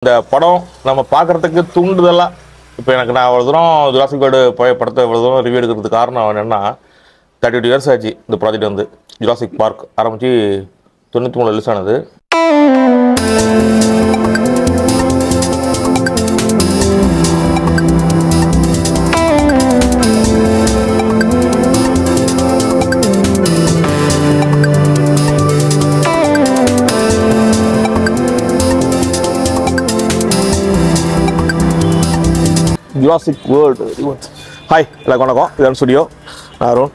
இந்த படம் நம்ம பார்க்குறதுக்கு தூண்டுதலா இப்போ எனக்கு நான் அவ்வளோ தூரம் ஜுராசிக் வேர்ல்டு படத்தை இவ்வளோ தூரம் ரிவ்யூ எடுக்கிறதுக்கு காரணம் என்னென்னா 32 இயர்ஸ் ஆச்சு இந்த ப்ராஜெக்ட் வந்து ஜுராசிக் பார்க் ஆரம்பித்து 93 ரிலீஸ் ஆனது. Jurassic world. ஹாய் எல்லாருக்கும் வணக்கம். இதான் ஸ்டுடியோ. நான் அருண்.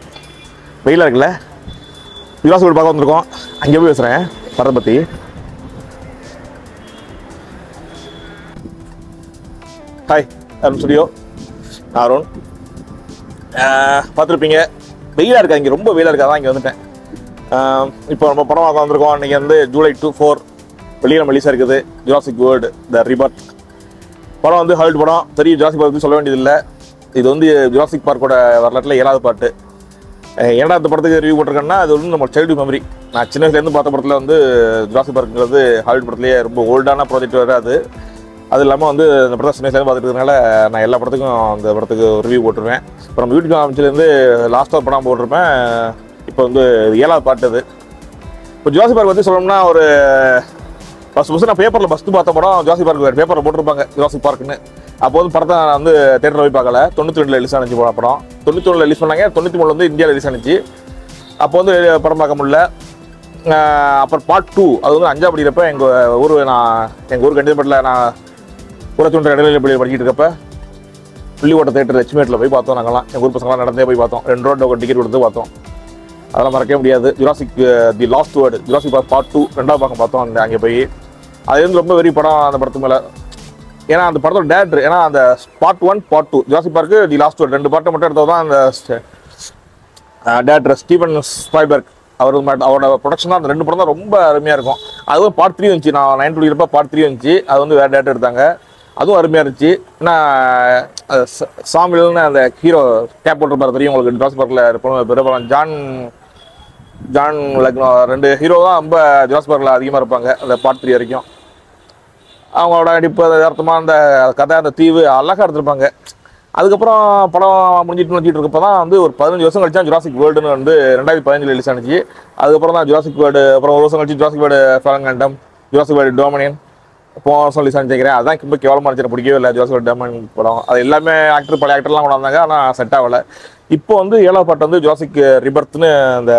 வெயிலாக இருக்குல்ல, ஜுராசிக் வேர்ல்டு பார்க்க வந்திருக்கோம். அங்கே போய் பேசுகிறேன் படத்தை பற்றி. Hi Arun studio. நான் அருண். பார்த்துருப்பீங்க, வெயிலாக இருக்கா இங்கே, ரொம்ப வெயிலாக இருக்கா தான் இங்கே வந்துட்டேன். இப்போ நம்ம படம் பார்க்க வந்திருக்கோம். இன்றைக்கி வந்து ஜூலை 24 வெளியில் ரிலீஸாக இருக்குது ஜுராசிக் வேர்ல்டு த ரிபர்த். படம் வந்து ஹாலிவுட் படம், பெரிய ஜுராசிக் பார்க் சொல்ல வேண்டியதில்லை. இது வந்து ஜுராசிக் பார்க்கோட வரலாற்றில் 7வது பாட்டு. 7வது படத்துக்கு ரிவ்யூ போட்டிருக்கேன்னா அது வந்து நம்ம சைல்டு மெமரி. நான் சின்ன வயசுலேருந்து பார்த்த படத்தில் வந்து ஜுராசிக் பார்க்குங்கிறது ஹாலிவுட் படத்துலேயே ரொம்ப ஓல்டான ப்ராஜெக்ட் வேறு. அது இல்லாமல் வந்து இந்த படத்தை சின்ன வயசுலேருந்து பார்த்துட்டு இருக்கனால நான் எல்லா படத்துக்கும் அந்த படத்துக்கு ரிவ்யூ போட்டுருவேன். இப்போ நம்ம யூடியூப் ஆரம்பிச்சிலேருந்து லாஸ்ட்டாக ஒரு படம் போட்டிருப்பேன். இப்போ வந்து 7வது பாட்டு அது. இப்போ ஜுராசிக் பார்க் பற்றி சொல்லணும்னா ஒரு ஃபஸ்ட்டு நான் பேப்பரில் பார்த்த படம் ஜுராசிக் பார்க். பேப்பரில் போட்டிருப்பாங்க ஜுராசிக் பார்க்குன்னு. அப்போ வந்து படத்தை நான் வந்து தேட்டரில் போய் பார்க்கல. 92 ரிலீஸ் ஆனிச்சு படம். 91 ரிலீஸ் பண்ணாங்க. 93 வந்து இந்தியாவில் ரிலீஸ் ஆனிச்சு. அப்போ வந்து படம் பார்க்க முடியல. அப்புறம் பார்ட் 2 அது வந்து 5ஆம் படிக்கிறப்ப எங்கள் ஊர் கண்டிப்பாட்டில் நான் ஊரத்தொன்று இடைநிலை பள்ளியில் படிச்சுட்டு இருக்கப்ப புள்ளிக்கோட்டை தேட்டர் லட்சுமியேட்டில் போய் பார்த்தோம். நாங்கள்லாம் எங்கள் ஊர் பசங்களாம் நடந்தே போய் பார்த்தோம். 2 ரூபா டிக்கெட் கொடுத்து பார்த்தோம். அதெல்லாம் மறக்கவே முடியாது. Jurassic the last word Jurassic park part 2 2வது பக்கம் பார்த்தோம் அங்கே போய். அது வந்து ரொம்ப வெறி படம் அந்த படத்து மேலே. ஏன்னா அந்த படத்தோட டேரக்டர், ஏன்னா அந்த part 1 part 2 Jurassic park the last word 2 பாட்டை மட்டும் எடுத்தது தான் அந்த டேரக்டர் ஸ்டீவன் ஸ்பைல்பர்க். அவரோட ப்ரொடக்ஷன் தான் அந்த 2 படம் தான் ரொம்ப அருமையாக இருக்கும். அதுவும் பார்ட் 3 வந்துச்சு. நான் 9 இருப்ப பார்ட் 3 வந்துச்சு. அது வந்து வேறு டேரக்டர் எடுத்தாங்க. அதுவும் அருமையாக இருந்துச்சு. ஏன்னா சாமில்னு அந்த ஹீரோ கேப் போட்டிருப்பாரு தெரியும் உங்களுக்கு. ஜுராசிக் பார்க்கில் பெரும்பாலும் ஜான் லக்னோ 2 ஹீரோ தான் ரொம்ப ஜுராசிக் பார்க்கில் அதிகமாக இருப்பாங்க அந்த பார்ட் 3 வரைக்கும். அவங்களோட நடிப்பு அர்த்தமாக அந்த கதை அந்த தீவு அழகாக எடுத்திருப்பாங்க. அதுக்கப்புறம் படம் முடிஞ்சிட்டு இருக்கப்போ தான் வந்து ஒரு 15 வருஷம் கழிச்சா ஜுராசிக் வேர்ல்டுன்னு வந்து 2015 ரிலீஸ் ஆனிச்சு. அதுக்கப்புறம் தான் ஜுராசிக் வேர்ல்டு. அப்புறம் ஒரு வருஷம் கழிச்சு ஜுராசிக் வேர்ல்டு ஃபாலன் கண்டம், ஜுராசிக் வேர்ல்டு டொமினியன் போன வருஷம் ரிலீஸ் ஆனிச்சுக்கிறேன். அதான் ரொம்ப கேவலமாக இருந்துச்சு, பிடிக்கவே இல்லை ஜுராசிக் வேர்ல்டு டொமினியன் படம். அது எல்லாமே பழைய ஆக்டர்லாம் கொண்டு வந்தாங்க, ஆனால் செட் ஆகலை. இப்போ வந்து 7வது பாட்டு வந்து ஜுராசிக் ரிபர்த்னு அந்த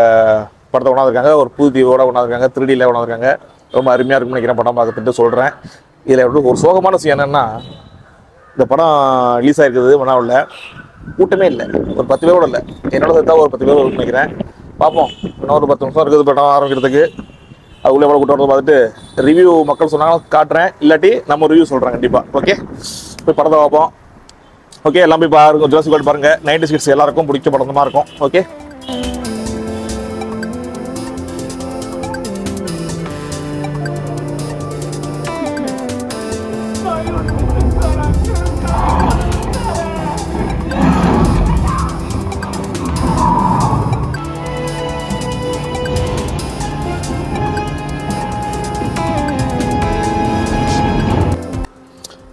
படத்தை கொண்டாந்துருக்காங்க. ஒரு புது தீவோட கொண்டாந்துருக்காங்க, 3Dயில் கொண்டாந்துருக்காங்க. ரொம்ப அருமையாக இருக்குன்னு நினைக்கிறேன் படம் பார்த்துட்டு சொல்கிறேன். இதில் ஒரு சோகமான விஷயம் என்னென்னா, இந்த படம் ரிலீஸ் ஆகிருக்குது மன்னாவில் கூட்டமே இல்லை. ஒரு 10 பேரோட இல்லை, என்னோட சேர்த்தா ஒரு 10 பேர் வரும்னு நினைக்கிறேன். பார்ப்போம், இன்னும் ஒரு 10 நிமிஷம் இருக்குது படம் ஆரம்பிக்கிறதுக்கு. அதுக்குள்ளே எவ்வளோ கூட்டம் பார்த்துட்டு ரிவ்யூ மக்கள் சொன்னாலும் காட்டுறேன், இல்லாட்டி நம்ம ரிவ்யூ சொல்கிறேன் கண்டிப்பாக. ஓகே, போய் படத்தை பார்ப்போம். ஓகே, எல்லாம் போய் பாருங்க, ஜுராசிக் வேர்ல்டு பாருங்கள். 90s கிட்ஸ் எல்லாருக்கும் பிடிச்ச படம் தான் இருக்கும். ஓகே,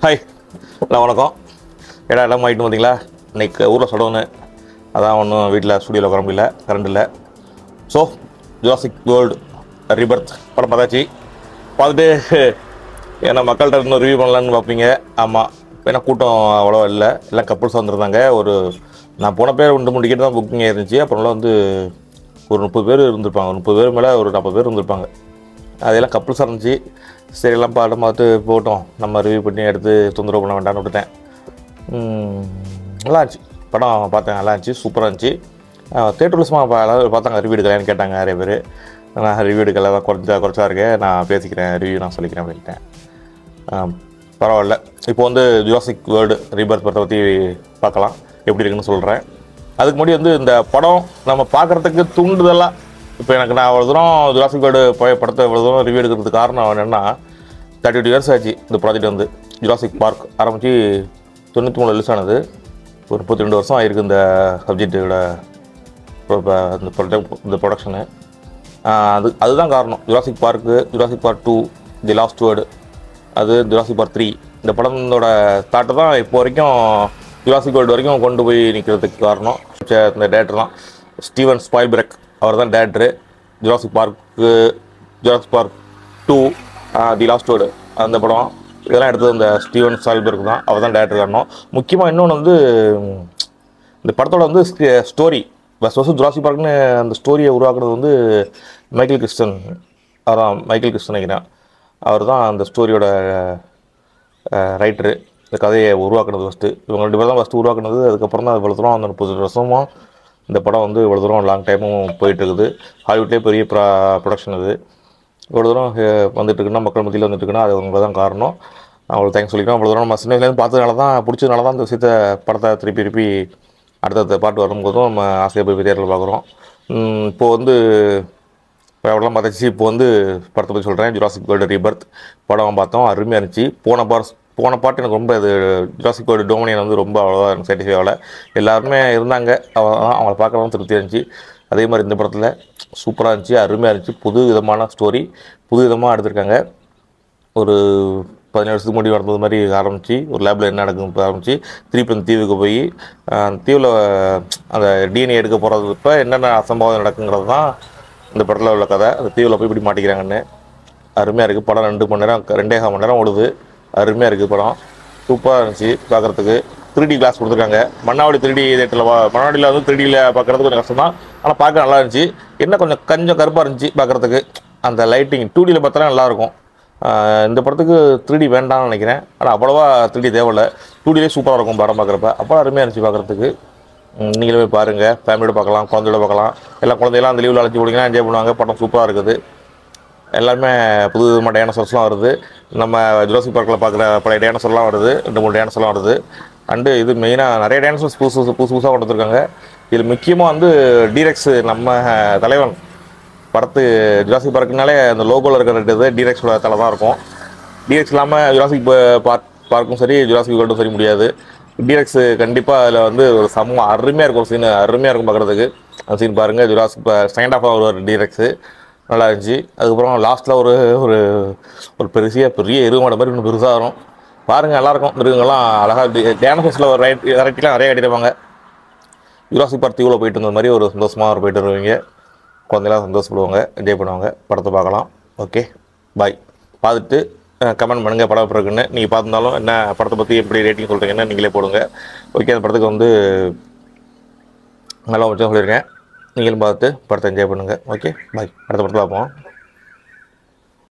ஹாய் எல்லாம் வணக்கம். எல்லாம் ஆகிட்டு பார்த்தீங்களா. இன்றைக்கி ஊரில் சடவுன்னு, அதான் ஒன்றும் வீட்டில் ஸ்டுடியோவில் உட்கார முடியல, கரண்ட் இல்லை. ஸோ ஜுராசிக் வேர்ல்டு ரிபர்த் படம் பார்த்தாச்சு. பார்த்துட்டு ஏன்னா மக்கள்கிட்ட இன்னும் ரிவ்யூ பண்ணலான்னு பார்ப்பீங்க. ஆமாம், ஏன்னா கூட்டம் அவ்வளோவா இல்லை, எல்லாம் கப்புள்ஸ் வந்துருந்தாங்க. நான் போன பேர் 2-3 டிக்கெட் தான் புக்கிங் ஆயிருந்துச்சு. அப்புறம்லாம் வந்து ஒரு 30 பேர் இருந்திருப்பாங்க. 30 பேர் மேலே ஒரு 40 பேர் இருந்திருப்பாங்க. அதெல்லாம் கப்புள்ஸாக இருந்துச்சு. சரி, எல்லாம் பாடம் பார்த்து போட்டோம், நம்ம ரிவ்யூ பண்ணி எடுத்து தொந்தரவு பண்ண வேண்டாம்னு விட்டுட்டேன். நல்லா இருந்துச்சு படம், பார்த்தேன், நல்லா இருந்துச்சு, சூப்பராக இருந்துச்சு. தேட்டர் எல்லாரும் பார்த்தாங்க, ரிவ்யூ எடுக்கலான்னு கேட்டாங்க நிறைய பேர். நான் ரிவ்யூ எடுக்கல, குறைச்சா இருக்கேன், நான் பேசிக்கிறேன், ரிவ்யூ நான் சொல்லிக்கிறேன் அப்படின்ட்டேன். பரவாயில்ல. இப்போ வந்து ஜுராசிக் வேர்ல்டு ரிபர்த் படத்தை பற்றி பார்க்கலாம், எப்படி இருக்குன்னு சொல்கிறேன். அதுக்கு முன்னாடி வந்து இந்த படம் நம்ம பார்க்குறதுக்கு தூண்டுதலாக இப்போ எனக்கு நான் அவ்வளோ தூரம் ஜுராசிக் வேர்ல்டு படத்தை இவ்வளோ தூரம் ரிவ்யூ எடுக்கிறதுக்கு காரணம் என்னென்னா 32 இயர்ஸ் ஆச்சு இந்த ப்ராஜெக்ட் வந்து ஜுராசிக் பார்க் ஆரம்பித்து 93 ரிலீஸ் ஆனது. ஒரு 32 வருஷம் ஆகிருக்கு இந்த சப்ஜெக்டோட இந்த ப்ரொடக்ஷனு. அதுதான் காரணம். Jurassic park, Jurassic park 2, the last word அது ஜுராசிக் பார்க் 3. இந்த படத்தோட ஸ்டார்ட்டு தான் இப்போ வரைக்கும் ஜுராசிக் வேர்ல்டு வரைக்கும் கொண்டு போய் நிற்கிறதுக்கு காரணம் இந்த டேரக்டர் தான். ஸ்டீவன் ஸ்பைல்பர்க் அவர் தான் director. Jurassic park, Jurassic park 2, the last world அந்த படம் இதெல்லாம் எடுத்தது இந்த ஸ்டீவன் ஸ்பைல்பர்க் தான். அவர் தான் டேரக்டர் காரணம். முக்கியமாக இன்னொன்று வந்து இந்த படத்தோட வந்து ஸ்டோரி ஃபஸ்ட்டு ஜுராசிக் பார்க்னு அந்த ஸ்டோரியை உருவாக்குறது வந்து மைக்கேல் கிறிஸ்டன். அதான் மைக்கேல் கிறிஸ்டன் நினைக்கிறேன். அவர் தான் அந்த ஸ்டோரியோட ரைட்டரு. இந்த கதையை உருவாக்குனது ஃபஸ்ட்டு இவங்க 2 பேர் தான் ஃபஸ்ட்டு உருவாக்குனது. அதுக்கப்புறம் தான் இவ்வளோ தூரம் அந்த 30 வருஷமாக இந்த படம் வந்து இவ்வளோ தூரம் லாங் டைமும் போயிட்டுருக்குது. ஹாலிவுட்லேயே பெரிய ப்ரொடக்ஷன் இது. இவ்வளோ தூரம் வந்துட்டுருக்குன்னா மக்கள் மத்தியில் வந்துட்டுருக்குன்னா அது அவங்க தான் காரணம். அவங்களுக்கு தேங்க்ஸ் சொல்லிக்கிறோம். அவ்வளோ தூரம் நம்ம சின்ன வயசுலேருந்து பார்த்ததுனால தான் பிடிச்சதுனால தான் இந்த விஷயத்தை படத்தை திருப்பி அடுத்த பாட்டு வரும்போதும் நம்ம ஆசையாக போய் தேட்டரில் பார்க்குறோம். இப்போது வந்து அவ்வளோலாம் பார்த்தாச்சு. இப்போ வந்து படத்தை பற்றி சொல்கிறேன். ஜுராசிக் வேர்ல்டு ரீபர்த் படம் பார்த்தோம். அருமையாக இருந்துச்சு. போன பாட்டு எனக்கு ரொம்ப இது ஜுராசிக் வேர்ல்டு டொமினியன் வந்து ரொம்ப அவ்வளோவா எனக்கு சாட்டிஸ்ஃபை ஆகலை. எல்லாருமே இருந்தாங்க, அவங்கள பார்க்கலாம் திருப்தியாக இருந்துச்சு. அதே மாதிரி இந்த படத்தில் சூப்பராக இருந்துச்சு, அருமையாக இருந்துச்சு. புது விதமான ஸ்டோரி, புது விதமாக எடுத்திருக்காங்க. ஒரு 17 வருஷத்துக்கு முன்னாடி நடந்தது மாதிரி ஆரம்பித்து ஒரு லேபில் என்ன நடக்குன்னு ஆரம்பித்து திருப்பி அந்த தீவுக்கு போய் தீவில் அந்த டிஎன்ஏ எடுக்க போகிறது இப்போ என்னென்ன அசம்பாவம் நடக்குங்கிறது தான் இந்த படத்தில் உள்ள கதை. அந்த தீவில் போய் இப்படி மாட்டிக்கிறாங்கன்னு அருமையாக இருக்குது. படம் 2 மணி நேரம் 2.5 மணி நேரம் ஓடுது. அருமையாக இருக்குது படம். சூப்பராக இருந்துச்சு பார்க்குறதுக்கு. 3D கிளாஸ் கொடுத்துருக்காங்க. மன்னாவடி 3D தேட்டரில் மன்னாவடியில் வந்து 3Dயில் பார்க்குறது கொஞ்சம் கஷ்டம் தான். ஆனால் பார்க்க நல்லா இருந்துச்சு. என்ன கொஞ்சம் கருப்பாக இருந்துச்சு பார்க்குறதுக்கு. அந்த லைட்டிங் 2Dயில் பார்த்தாலும் நல்லாயிருக்கும். இந்த படத்துக்கு 3D வேண்டாம்னு நினைக்கிறேன். ஆனால் அவ்வளோவா 3D தேவையில்லை. 2Dலே சூப்பராக இருக்கும் படம் பார்க்குறப்ப. அப்போ அருமையாக இருந்துச்சு பார்க்குறதுக்கு. நீங்களே போய் பாருங்கள். ஃபேமிலியோட பார்க்கலாம், குழந்தையோட பார்க்கலாம். எல்லாம் குழந்தையெல்லாம் அந்த லீவில் அழைச்சி போட்டிங்கன்னா என்ஜாய் பண்ணுவாங்க. படம் சூப்பராக இருக்குது. எல்லாருமே புது விதமான டைனோசர்ஸ்லாம் வருது. நம்ம ஜுராசிக் பார்க்கில் பார்க்குற பழைய டைனோசர்லாம் வருது. 2-3 டைனோசர்லாம் வருது. அண்டு இது மெயினாக நிறைய டைனோசர்ஸ் புதுசாக கொண்டு வந்துருக்காங்க. இதில் முக்கியமாக வந்து டீரெக்ஸ் நம்ம தலைவன் படத்து ஜுராசிக் பார்க்குனாலே அந்த லோகோவில் இருக்கிற டீரெக்ஸோட தலை தான் இருக்கும். டீரெக்ஸ் இல்லாமல் ஜுராசிக் பார்க்கும் சரி, ஜுராசிக் வேர்ல்டும் சரி முடியாது. டீரெக்ஸ் கண்டிப்பாக அதில் வந்து ஒரு அருமையாக இருக்கும். சீன் அருமையாக இருக்கும் பார்க்குறதுக்கு. அந்த சீன் பாருங்கள். ஜுராசிக் ஸ்டாண்ட் ஆஃப் ஒரு டீரெக்ஸு நல்லா இருந்துச்சு. அதுக்கப்புறம் லாஸ்ட்டில் ஒரு ஒரு பெரிய எருமாட மாதிரி இன்னும் பெருசாக வரும். பாருங்கள், நல்லாயிருக்கும். மிருகங்கள்லாம் அழகாக டேனோசர்ஸில் ஒரு வெரைட்டிலாம் நிறைய கட்டிடுவாங்க. ஜுராசிக் பார்க் தீவில் போயிட்டு இருந்த மாதிரி ஒரு சந்தோஷமாக போயிட்டு வருவீங்க. குழந்தைலாம் சந்தோஷப்படுவாங்க, என்ஜாய் பண்ணுவாங்க. படத்தை பார்க்கலாம். ஓகே, பாய். பார்த்துட்டு கமெண்ட் பண்ணுங்கள் படம் எப்படி இருக்குன்னு. நீங்கள் பார்த்துருந்தாலும் என்ன படத்தை பற்றி எப்படி ரேட்டிங் சொல்கிறீங்கன்னு நீங்களே போடுங்க. ஓகே, அந்த படத்துக்கு வந்து நல்லா வச்சா சொல்லியிருக்கேன். நீங்களும் பார்த்துட்டு படத்தை என்ஜாய் பண்ணுங்கள். ஓகே, பாய். அடுத்த படத்தில் பார்ப்போம்.